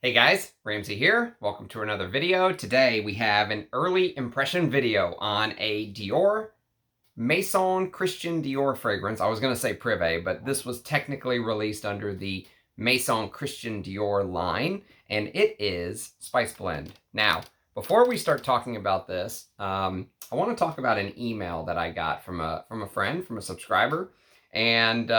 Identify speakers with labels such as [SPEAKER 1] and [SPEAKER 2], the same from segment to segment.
[SPEAKER 1] Hey guys, Ramsey here. Welcome to another video. Today we have an early impression video on a Dior Maison Christian Dior fragrance. I was going to say Privé, but this was technically released under the Maison Christian Dior line, and it is Spice Blend. Now, before we start talking about this, I want to talk about an email that I got from a friend, from a subscriber, and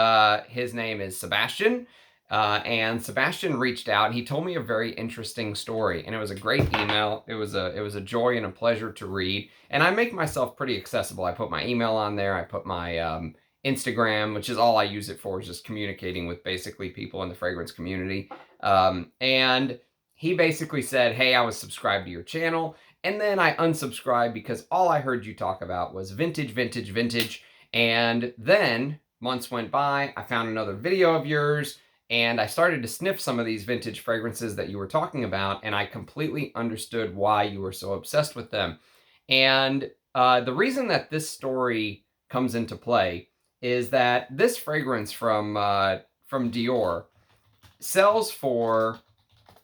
[SPEAKER 1] his name is Sebastian. And Sebastian reached out and he told me a very interesting story, and it was a great email. It was a joy and a pleasure to read, and I make myself pretty accessible. I put my email on there. I put my Instagram, which is all I use it for, is just communicating with basically people in the fragrance community. And he basically said, hey, I was subscribed to your channel, and then I unsubscribed because all I heard you talk about was vintage, vintage, vintage. And then months went by, I found another video of yours, and I started to sniff some of these vintage fragrances that you were talking about, and I completely understood why you were so obsessed with them. And the reason that this story comes into play is that this fragrance from Dior sells for,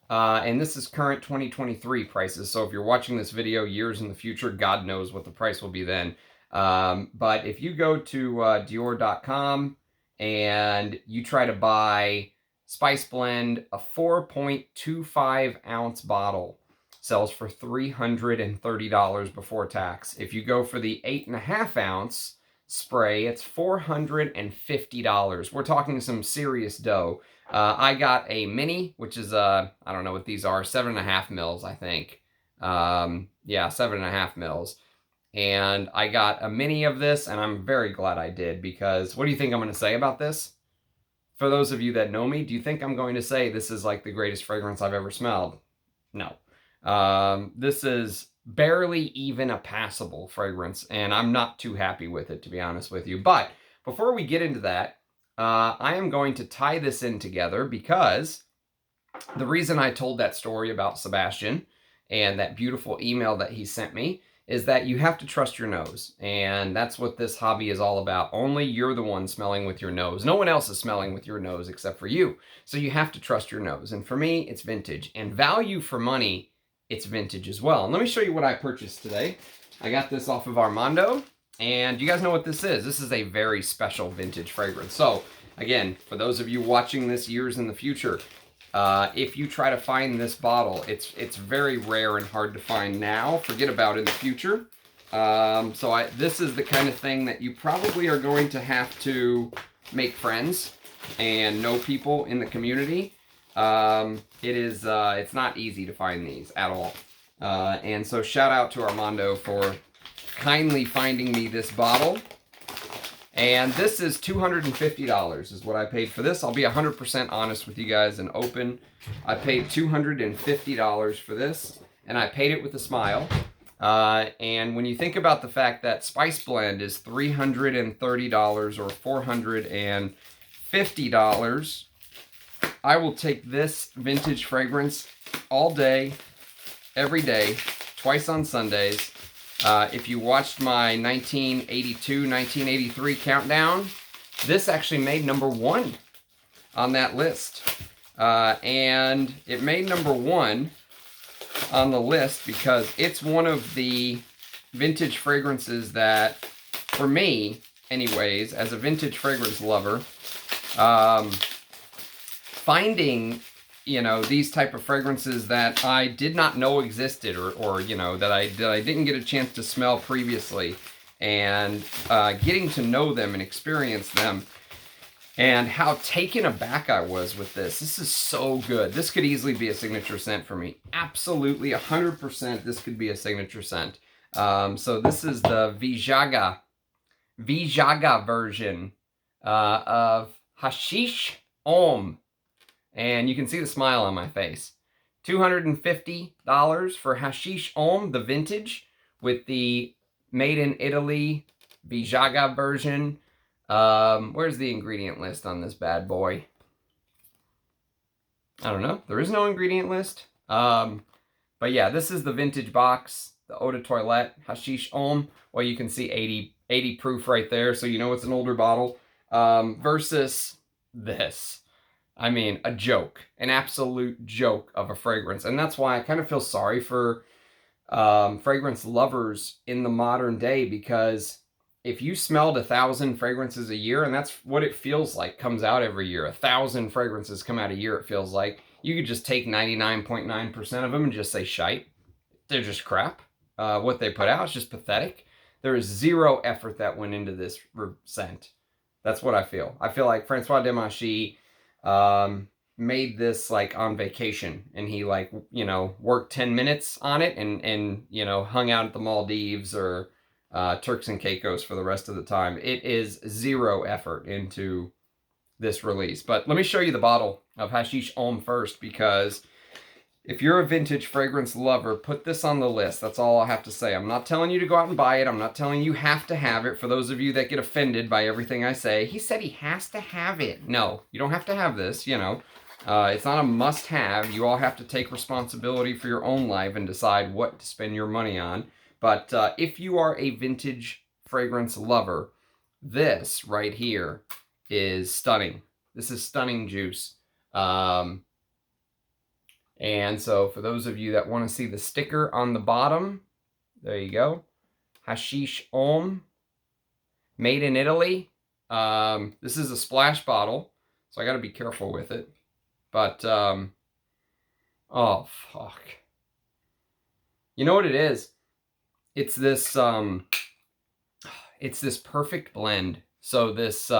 [SPEAKER 1] and this is current 2023 prices, so if you're watching this video years in the future, God knows what the price will be then. But if you go to Dior.com and you try to buy Spice Blend, a 4.25 ounce bottle sells for $330 before tax. If you go for the 8.5 ounce spray, it's $450. We're talking some serious dough. I got a mini, which is I don't know what these are, 7.5 mils, I think. Yeah, 7.5 mils. And I got a mini of this, and I'm very glad I did, because what do you think I'm going to say about this? For those of you that know me, do you think I'm going to say this is like the greatest fragrance I've ever smelled? No. This is barely even a passable fragrance, and I'm not too happy with it, to be honest with you. But before we get into that, I am going to tie this in together, because the reason I told that story about Sebastian and that beautiful email that he sent me is that you have to trust your nose. And that's what this hobby is all about. Only you're the one smelling with your nose. No one else is smelling with your nose except for you. So you have to trust your nose. And for me, it's vintage. And value for money, it's vintage as well. And let me show you what I purchased today. I got this off of Armando. And you guys know what this is. This is a very special vintage fragrance. So again, for those of you watching this years in the future, if you try to find this bottle, it's very rare and hard to find now. Forget about in the future. This is the kind of thing that you probably are going to have to make friends and know people in the community. It's not easy to find these at all. And so shout out to Armando for kindly finding me this bottle. And this is $250 is what I paid for this. I'll be 100% honest with you guys and open. I paid $250 for this, and I paid it with a smile. And when you think about the fact that Spice Blend is $330 or $450, I will take this vintage fragrance all day, every day, twice on Sundays. If you watched my 1982, 1983 countdown, this actually made #1 on that list. And it made #1 on the list because it's one of the vintage fragrances that, for me, anyways, as a vintage fragrance lover, finding these type of fragrances that I did not know existed, or that I didn't get a chance to smell previously, and getting to know them and experience them, and how taken aback I was with this. This is so good. This could easily be a signature scent for me. Absolutely, 100%, this could be a signature scent. So this is the Veejaga version of Hascish Homme. And you can see the smile on my face. $250 for Hascish Homme, the vintage, with the made in Italy Veejaga version. Where's the ingredient list on this bad boy? I don't know. There is no ingredient list. But yeah, this is the vintage box, the Eau de Toilette Hascish Homme. Well, you can see 80 proof right there, so you know it's an older bottle. Versus this. I mean, a joke, an absolute joke of a fragrance. And that's why I kind of feel sorry for fragrance lovers in the modern day, because if you smelled 1,000 fragrances a year, and that's what it feels like comes out every year, 1,000 fragrances come out a year, it feels like, you could just take 99.9% of them and just say shite. They're just crap. What they put out is just pathetic. There is zero effort that went into this scent. That's what I feel. I feel like Francois Demachy made this like on vacation, and he like, you know, worked 10 minutes on it and you know, hung out at the Maldives or Turks and Caicos for the rest of the time. It is zero effort into this release. But let me show you the bottle of Hascish Homme first, because if you're a vintage fragrance lover, put this on the list. That's all I have to say. I'm not telling you to go out and buy it. I'm not telling you have to have it. For those of you that get offended by everything I say, he said he has to have it. No, you don't have to have this, you know. It's not a must-have. You all have to take responsibility for your own life and decide what to spend your money on. But if you are a vintage fragrance lover, this right here is stunning. This is stunning juice. And so for those of you that want to see the sticker on the bottom, there you go. Hascish Homme, made in Italy. This is a splash bottle, so I got to be careful with it. But, oh, fuck. You know what it is? It's this perfect blend. So this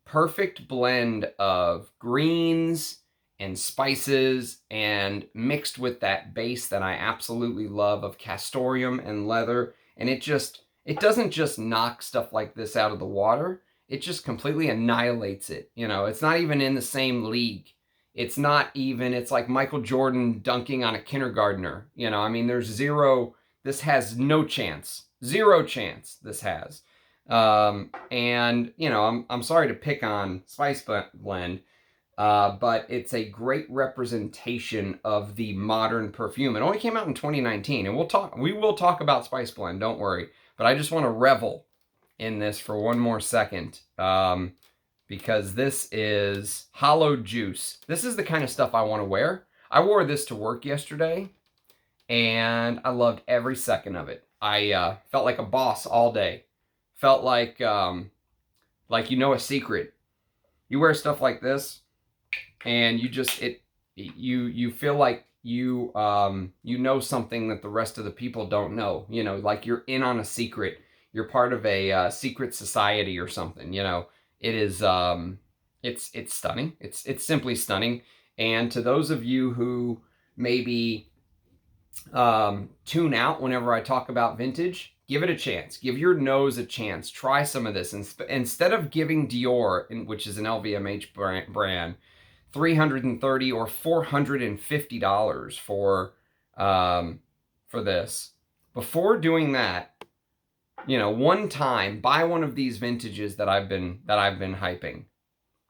[SPEAKER 1] perfect blend of greens and spices, and mixed with that base that I absolutely love of castoreum and leather. And it doesn't just knock stuff like this out of the water. It just completely annihilates it. You know, it's not even in the same league. It's not even, it's like Michael Jordan dunking on a kindergartner. You know, I mean, this has no chance. Zero chance this has. And, you know, I'm sorry to pick on Spicebomb, but it's a great representation of the modern perfume. It only came out in 2019, and we will talk about Spicebomb, don't worry. But I just want to revel in this for one more second, because this is hollowed juice. This is the kind of stuff I want to wear. I wore this to work yesterday, and I loved every second of it. I felt like a boss all day. Felt like you know a secret. You wear stuff like this, and you feel like you know something that the rest of the people don't know. You know, like you're in on a secret. You're part of a secret society or something. You know, it is it's stunning. It's simply stunning. And to those of you who maybe tune out whenever I talk about vintage, give it a chance. Give your nose a chance. Try some of this. Instead of giving Dior, which is an LVMH brand, $330 or $450 for this, before doing that, you know, one time buy one of these vintages that I've been hyping.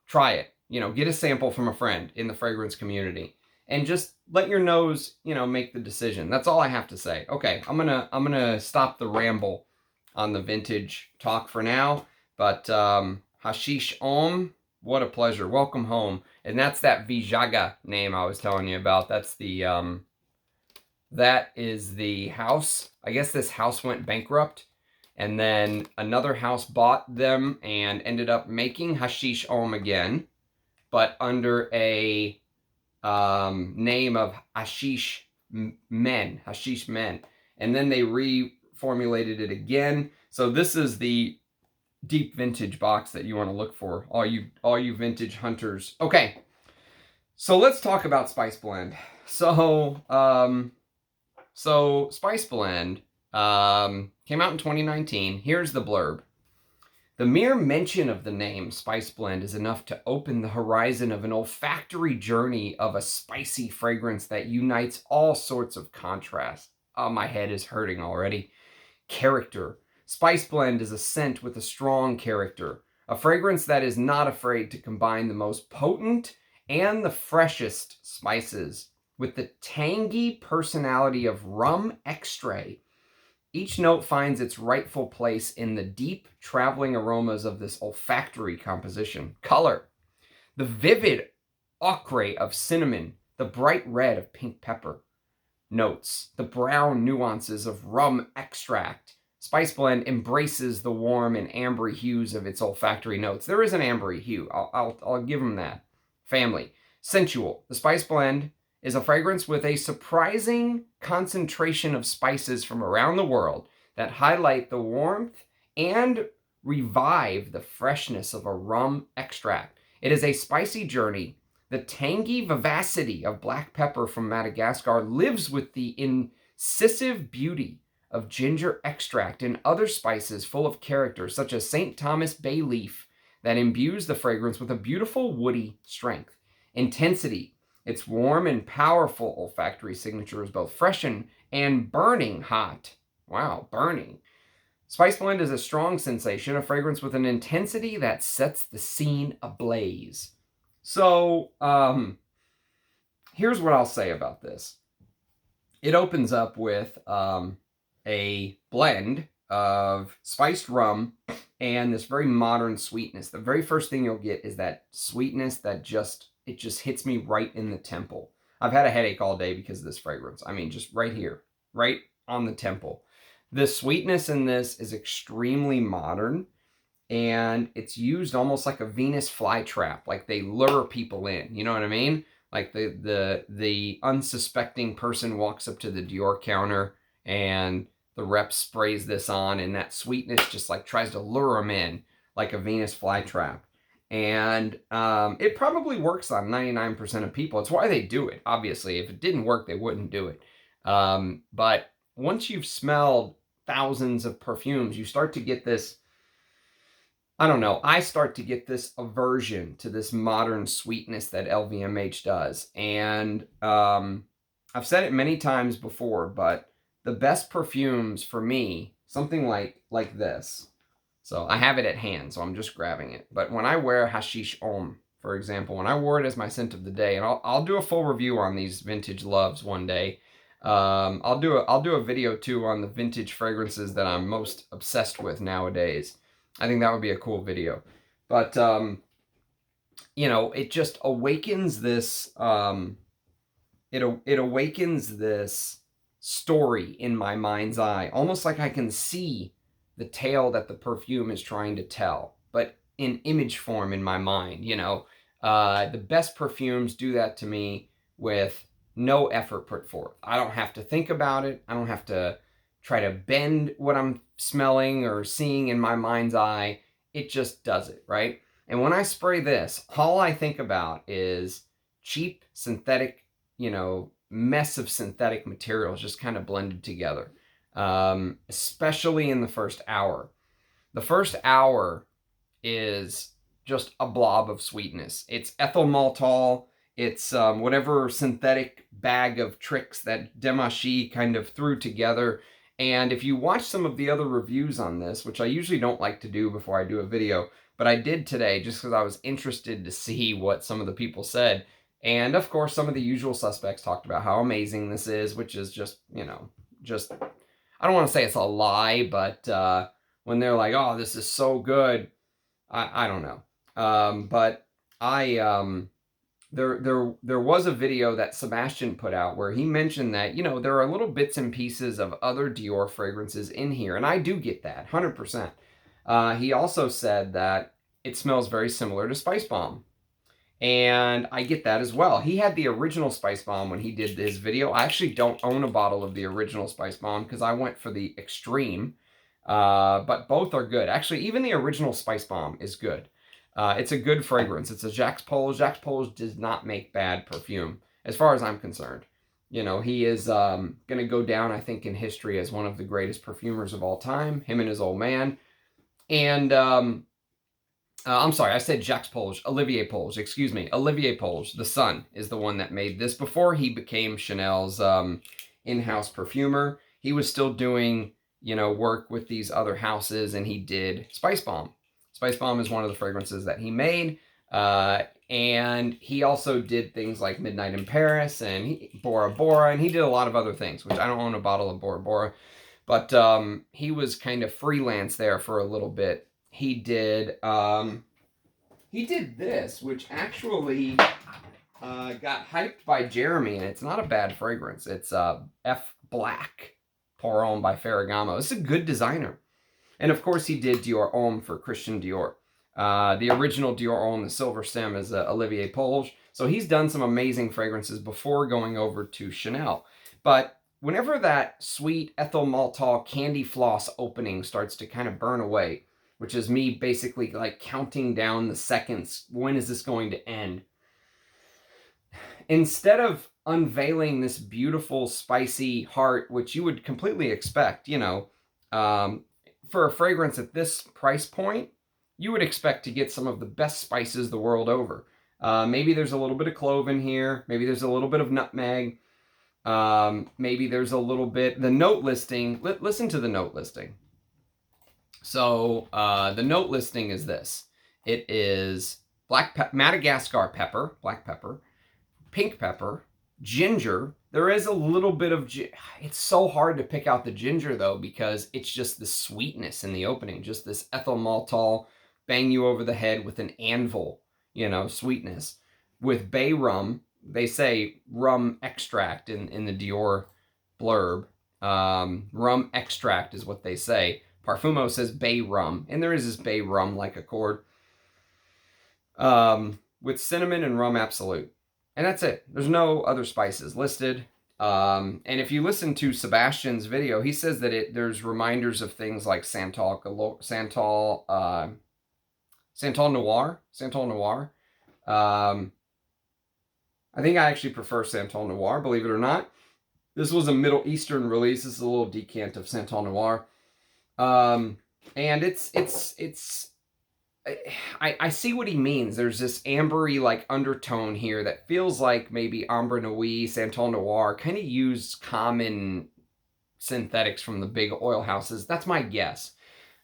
[SPEAKER 1] Try it. You know, get a sample from a friend in the fragrance community, and just let your nose, you know, make the decision. That's all I have to say. Okay, I'm gonna stop the ramble on the vintage talk for now. But Hascish Homme, what a pleasure. Welcome home. And that's that Veejaga name I was telling you about. That's the that is the house. I guess this house went bankrupt, and then another house bought them and ended up making Hascish Homme again, but under a name of Hascish Men. And then they reformulated it again. So this is the deep vintage box that you want to look for, all you vintage hunters. Okay, so let's talk about Spicebomb. So Spicebomb came out in 2019. Here's the blurb. The mere mention of the name Spicebomb is enough to open the horizon of an olfactory journey of a spicy fragrance that unites all sorts of contrast. Oh, my head is hurting already. Character. Spicebomb is a scent with a strong character. A fragrance that is not afraid to combine the most potent and the freshest spices with the tangy personality of rum extrait. Each note finds its rightful place in the deep, traveling aromas of this olfactory composition. Color. The vivid ochre of cinnamon, the bright red of pink pepper notes, the brown nuances of rum extract. Spice Blend embraces the warm and ambery hues of its olfactory notes. There is an ambery hue. I'll give them that. Family. Sensual. The Spice Blend is a fragrance with a surprising concentration of spices from around the world that highlight the warmth and revive the freshness of a rum extract. It is a spicy journey. The tangy vivacity of black pepper from Madagascar lives with the incisive beauty of ginger extract and other spices full of character, such as St. Thomas bay leaf, that imbues the fragrance with a beautiful woody strength. Intensity. Its warm and powerful olfactory signature is both fresh and burning hot. Wow, burning. Spice Blend is a strong sensation, a fragrance with an intensity that sets the scene ablaze. So, here's what I'll say about this. It opens up with a blend of spiced rum and this very modern sweetness. The very first thing you'll get is that sweetness that just hits me right in the temple. I've had a headache all day because of this fragrance. I mean, just right here, right on the temple. The sweetness in this is extremely modern, and it's used almost like a Venus flytrap. Like they lure people in, you know what I mean? Like the unsuspecting person walks up to the Dior counter and the rep sprays this on, and that sweetness just like tries to lure them in like a Venus flytrap. And it probably works on 99% of people. It's why they do it, obviously. If it didn't work, they wouldn't do it. But once you've smelled thousands of perfumes, you start to get this, I don't know, I start to get this aversion to this modern sweetness that LVMH does. And I've said it many times before, but the best perfumes for me, something like this. So I have it at hand, so I'm just grabbing it. But when I wear Hascish Homme, for example, when I wore it as my scent of the day, and I'll do a full review on these vintage loves one day. I'll do a video too on the vintage fragrances that I'm most obsessed with nowadays. I think that would be a cool video. But you know, it just awakens this it awakens this story in my mind's eye, almost like I can see the tale that the perfume is trying to tell, but in image form in my mind, you know. The best perfumes do that to me with no effort put forth. I don't have to think about it. I don't have to try to bend what I'm smelling or seeing in my mind's eye. It just does it, right? And when I spray this, all I think about is cheap synthetic, you know, mess of synthetic materials just kind of blended together. Especially in the first hour. The first hour is just a blob of sweetness. It's ethyl maltol. It's whatever synthetic bag of tricks that Demachi kind of threw together. And if you watch some of the other reviews on this, which I usually don't like to do before I do a video, but I did today just because I was interested to see what some of the people said. And of course, some of the usual suspects talked about how amazing this is, which is just, you know, just, I don't want to say it's a lie, but when they're like, oh, this is so good, I don't know. But there was a video that Sebastian put out where he mentioned that, you know, there are little bits and pieces of other Dior fragrances in here, and I do get that, 100%. He also said that it smells very similar to Spicebomb, and I get that as well. He had the original Spicebomb when he did his video. I actually don't own a bottle of the original Spicebomb because I went for the extreme, but both are good. Actually, even the original Spicebomb is good. It's a good fragrance. It's a Jacques Polge. Jacques Polge does not make bad perfume, as far as I'm concerned. You know, he is going to go down, I think, in history as one of the greatest perfumers of all time, him and his old man. And I'm sorry, I said Jacques Polge, Olivier Polge, excuse me. Olivier Polge, the son, is the one that made this. Before he became Chanel's in-house perfumer, he was still doing, you know, work with these other houses, and he did Spicebomb. Spicebomb is one of the fragrances that he made, and he also did things like Midnight in Paris and Bora Bora, and he did a lot of other things, which I don't own a bottle of Bora Bora, but he was kind of freelance there for a little bit. He did he did this, which actually got hyped by Jeremy, and it's not a bad fragrance. It's F Black Pour Homme by Ferragamo. It's a good designer. And of course he did Dior Homme for Christian Dior. The original Dior Homme, the silver stem, is Olivier Polge. So he's done some amazing fragrances before going over to Chanel. But whenever that sweet ethyl maltol candy floss opening starts to kind of burn away, which is me basically like counting down the seconds, when is this going to end? Instead of unveiling this beautiful, spicy heart, which you would completely expect, you know, for a fragrance at this price point, you would expect to get some of the best spices the world over. Maybe there's a little bit of clove in here. Maybe there's a little bit of nutmeg. Maybe there's a little bit, the note listing, listen to the note listing. So the note listing is this. It is Madagascar pepper, black pepper, pink pepper, ginger. There is a little bit of, it's so hard to pick out the ginger though, because it's just the sweetness in the opening, just this ethyl maltol, bang you over the head with an anvil, you know, sweetness. With bay rum, they say rum extract in the Dior blurb. Rum extract is what they say. Parfumo says bay rum, and there is this bay rum-like accord. With cinnamon and rum absolute. And that's it. There's no other spices listed. And if you listen to Sebastian's video, he says that there's reminders of things like Santal Noir. I think I actually prefer Santal Noir, believe it or not. This was a Middle Eastern release. This is a little decant of Santal Noir. And I see what he means. There's this ambery like undertone here that feels like maybe Ambre Nuit, Santal Noir kind of use common synthetics from the big oil houses. That's my guess.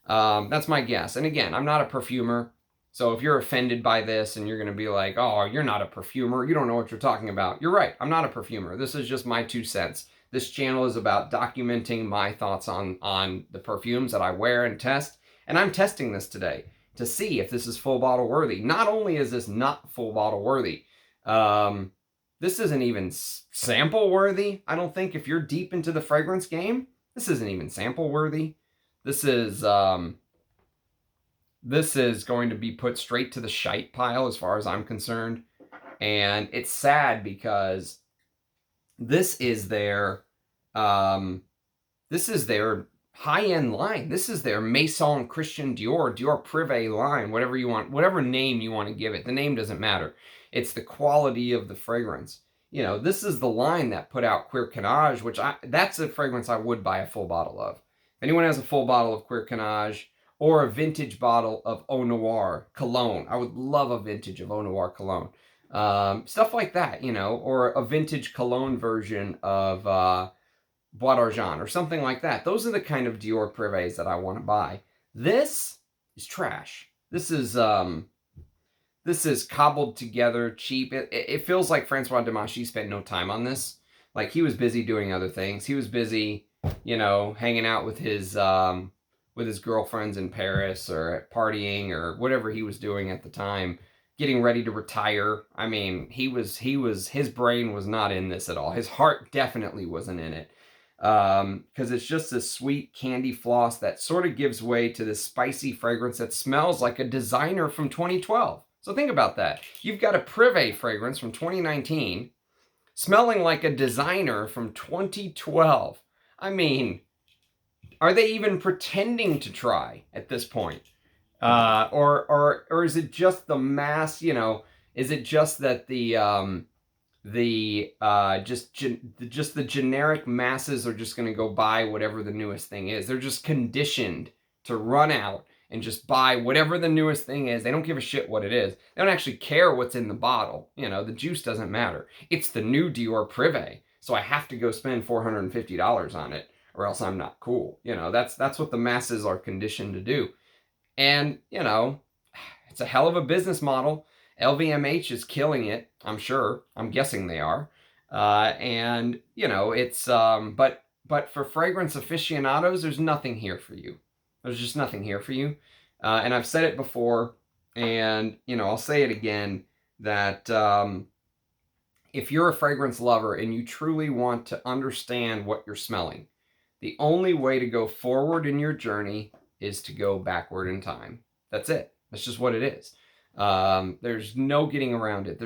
[SPEAKER 1] That's my guess. And again, I'm not a perfumer. So if you're offended by this and you're going to be like, oh, you're not a perfumer, you don't know what you're talking about. You're right. I'm not a perfumer. This is just my 2 cents. This channel is about documenting my thoughts on the perfumes that I wear and test. And I'm testing this today to see if this is full bottle worthy. Not only is this not full bottle worthy, this isn't even sample worthy. I don't think if you're deep into the fragrance game, this isn't even sample worthy. This is going to be put straight to the shite pile as far as I'm concerned. And it's sad because this is their high-end line. This is their Maison Christian Dior, Dior Privé line, whatever you want, whatever name you want to give it. The name doesn't matter. It's the quality of the fragrance. You know, this is the line that put out Queer Canage, which that's a fragrance I would buy a full bottle of. If anyone has a full bottle of Queer Canage or a vintage bottle of Eau Noir cologne, I would love a vintage of Eau Noir cologne. Stuff like that, you know, or a vintage cologne version of Bois d'Argent or something like that. Those are the kind of Dior Privés that I want to buy. This is trash. This is cobbled together, cheap. It feels like Francois Demachy spent no time on this. Like he was busy doing other things. He was busy, you know, hanging out with his girlfriends in Paris or partying or whatever he was doing at the time. Getting ready to retire. I mean, his brain was not in this at all. His heart definitely wasn't in it. Because it's just this sweet candy floss that sort of gives way to this spicy fragrance that smells like a designer from 2012. So think about that. You've got a Privé fragrance from 2019 smelling like a designer from 2012. I mean, are they even pretending to try at this point? Or is it just the mass, you know, is it just that the generic masses are just going to go buy whatever the newest thing is? They're just conditioned to run out and just buy whatever the newest thing is. They don't give a shit what it is. They don't actually care what's in the bottle. You know, the juice doesn't matter. It's the new Dior Privé, so I have to go spend $450 on it or else I'm not cool. You know, that's what the masses are conditioned to do. And, you know, it's a hell of a business model. LVMH is killing it, I'm sure. I'm guessing they are. And, you know, it's, but for fragrance aficionados, there's nothing here for you. There's just nothing here for you. And I've said it before, And, you know, I'll say it again, that if you're a fragrance lover and you truly want to understand what you're smelling, the only way to go forward in your journey is to go backward in time. That's it. That's just what it is. There's no getting around it.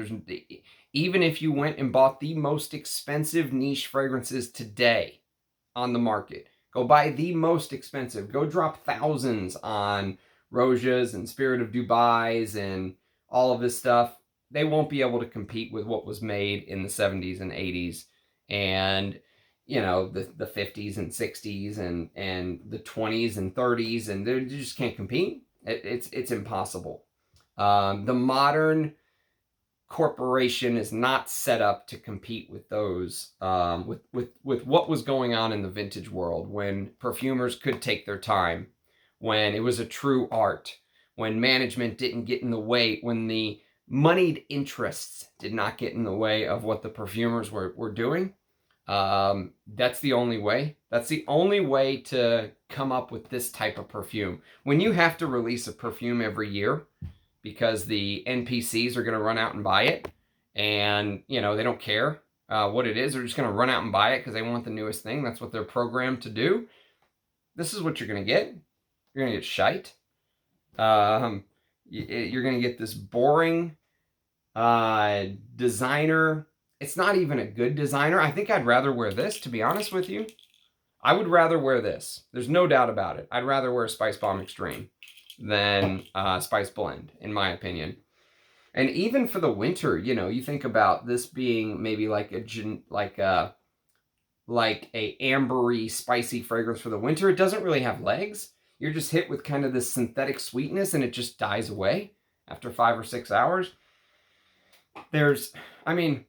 [SPEAKER 1] Even if you went and bought the most expensive niche fragrances today on the market, go buy the most expensive. Go drop thousands on Rojas and Spirit of Dubai's and all of this stuff. They won't be able to compete with what was made in the 70s and 80s and, you know, the 50s and 60s and the 20s and 30s, and they just can't compete. It's impossible. The modern corporation is not set up to compete with those, with what was going on in the vintage world, when perfumers could take their time, when it was a true art, when management didn't get in the way, when the moneyed interests did not get in the way of what the perfumers were doing. That's the only way. That's the only way to come up with this type of perfume. When you have to release a perfume every year because the NPCs are going to run out and buy it, and, you know, they don't care what it is. They're just going to run out and buy it because they want the newest thing. That's what they're programmed to do. This is what you're going to get. You're going to get shite. You're going to get this boring designer. It's not even a good designer. I think I'd rather wear this, to be honest with you. I would rather wear this. There's no doubt about it. I'd rather wear Spicebomb Extreme than Spice Blend, in my opinion. And even for the winter, you know, you think about this being maybe like a ambery, spicy fragrance for the winter. It doesn't really have legs. You're just hit with kind of this synthetic sweetness, and it just dies away after 5 or 6 hours. I mean,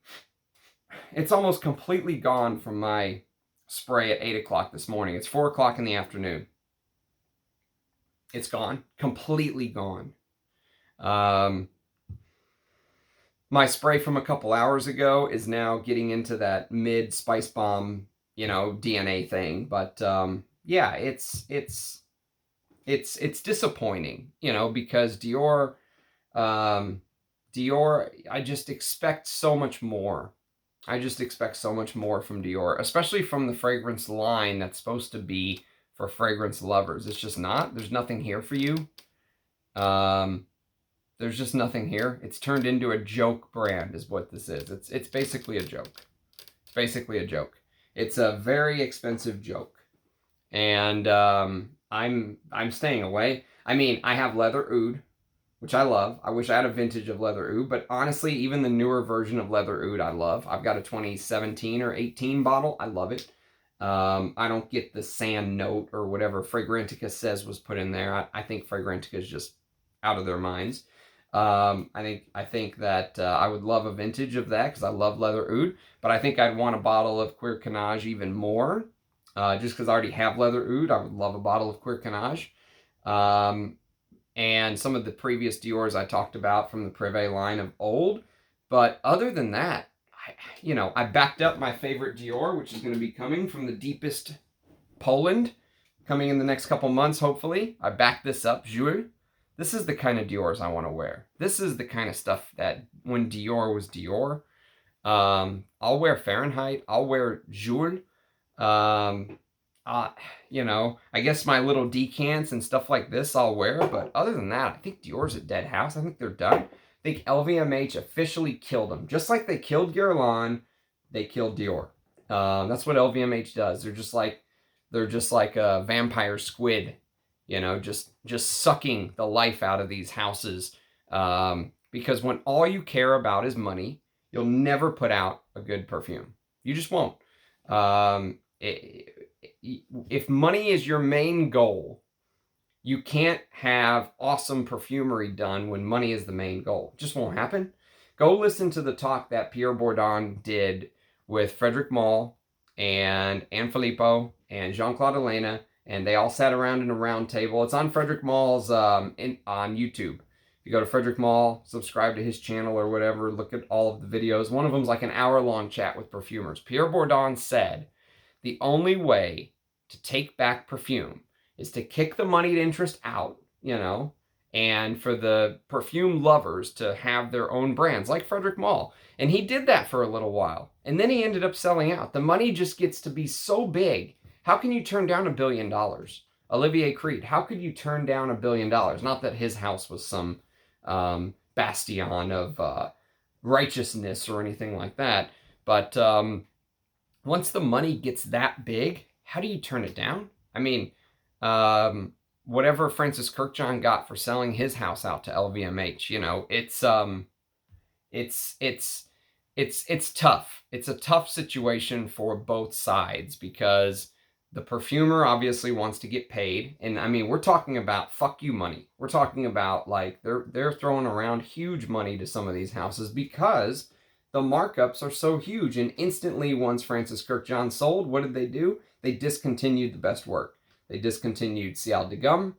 [SPEAKER 1] it's almost completely gone from my spray at 8 o'clock this morning. It's 4 o'clock in the afternoon. It's gone. Completely gone. My spray from a couple hours ago is now getting into that mid Spicebomb, you know, DNA thing. But yeah, it's disappointing, you know, because Dior, I just expect so much more. I just expect so much more from Dior, especially from the fragrance line that's supposed to be for fragrance lovers. It's just not. There's nothing here for you. There's just nothing here. It's turned into a joke brand is what this is. It's basically a joke. It's basically a joke. It's a very expensive joke. And I'm staying away. I mean, I have Leather Oud, which I love. I wish I had a vintage of Leather Oud, but honestly, even the newer version of Leather Oud I love. I've got a 2017 or 18 bottle. I love it. I don't get the sand note or whatever Fragrantica says was put in there. I think Fragrantica is just out of their minds. I think that I would love a vintage of that because I love Leather Oud, but I think I'd want a bottle of Cuir Canage even more, just because I already have Leather Oud. I would love a bottle of Cuir Canage. And some of the previous Diors I talked about from the Privé line of old. But other than that, I backed up my favorite Dior, which is going to be coming from the deepest Poland, coming in the next couple months, hopefully. I backed this up, Jules. This is the kind of Diors I want to wear. This is the kind of stuff that when Dior was Dior. I'll wear Fahrenheit. I'll wear Jules. I guess my little decants and stuff like this I'll wear, but other than that, I think Dior's a dead house. I think they're done. I think LVMH officially killed them. Just like they killed Guerlain, they killed Dior. That's what LVMH does. They're just like a vampire squid, just sucking the life out of these houses. Because when all you care about is money, you'll never put out a good perfume. You just won't. If money is your main goal, you can't have awesome perfumery done when money is the main goal. It just won't happen. Go listen to the talk that Pierre Bourdon did with Frederic Malle and Anne Filippo and Jean-Claude Elena, and they all sat around in a round table. It's on Frederic Malle's on YouTube. If you go to Frederic Malle, subscribe to his channel or whatever, look at all of the videos. One of them's like an hour-long chat with perfumers. Pierre Bourdon said, the only way to take back perfume is to kick the moneyed interest out, and for the perfume lovers to have their own brands like Frederick Malle. And he did that for a little while. And then he ended up selling out. The money just gets to be so big. How can you turn down $1 billion? Olivier Creed, how could you turn down $1 billion? Not that his house was some bastion of righteousness or anything like that. But once the money gets that big, how do you turn it down? I mean, whatever Francis Kirkjohn got for selling his house out to LVMH, you know, it's tough. It's a tough situation for both sides because the perfumer obviously wants to get paid. And I mean, we're talking about fuck you money. We're talking about like they're throwing around huge money to some of these houses because the markups are so huge. And instantly, once Francis Kirkjohn sold, what did they do? They discontinued the best work. They discontinued Ciel de Gomme.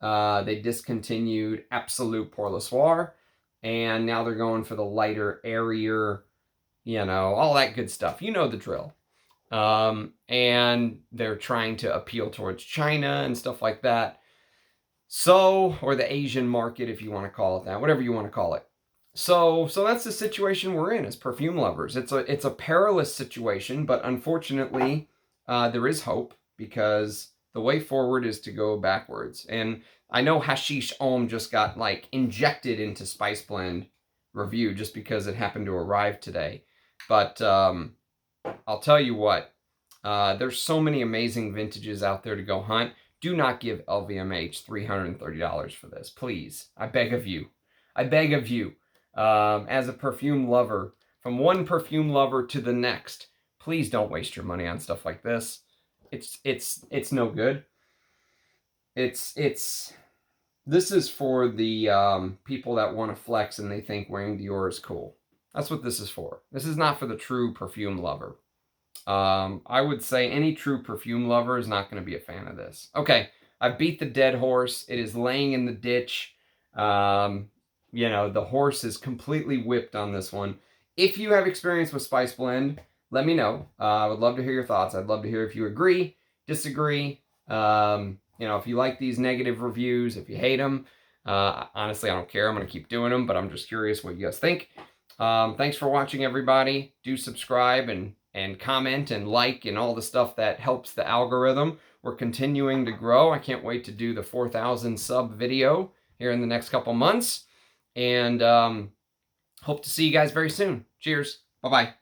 [SPEAKER 1] They discontinued Absolute Pour le Soir. And now they're going for the lighter, airier, you know, all that good stuff. You know the drill. And they're trying to appeal towards China and stuff like that. So, or the Asian market, if you want to call it that, whatever you want to call it. So that's the situation we're in as perfume lovers. It's a perilous situation, but unfortunately, there is hope because the way forward is to go backwards. And I know Hascish Homme just got like injected into Spice Blend review just because it happened to arrive today. But I'll tell you what, there's so many amazing vintages out there to go hunt. Do not give LVMH $330 for this, please. I beg of you. I beg of you. As a perfume lover, from one perfume lover to the next, please don't waste your money on stuff like this. It's no good. This is for the people that want to flex and they think wearing Dior is cool. That's what this is for. This is not for the true perfume lover. I would say any true perfume lover is not going to be a fan of this. Okay, I beat the dead horse. It is laying in the ditch. You know, the horse is completely whipped on this one. If you have experience with Spice Blend, let me know. I would love to hear your thoughts. I'd love to hear if you agree, disagree. You know, if you like these negative reviews, if you hate them. Honestly, I don't care. I'm going to keep doing them, but I'm just curious what you guys think. Thanks for watching, everybody. Do subscribe and comment and like and all the stuff that helps the algorithm. We're continuing to grow. I can't wait to do the 4,000 sub video here in the next couple months. And hope to see you guys very soon. Cheers. Bye-bye.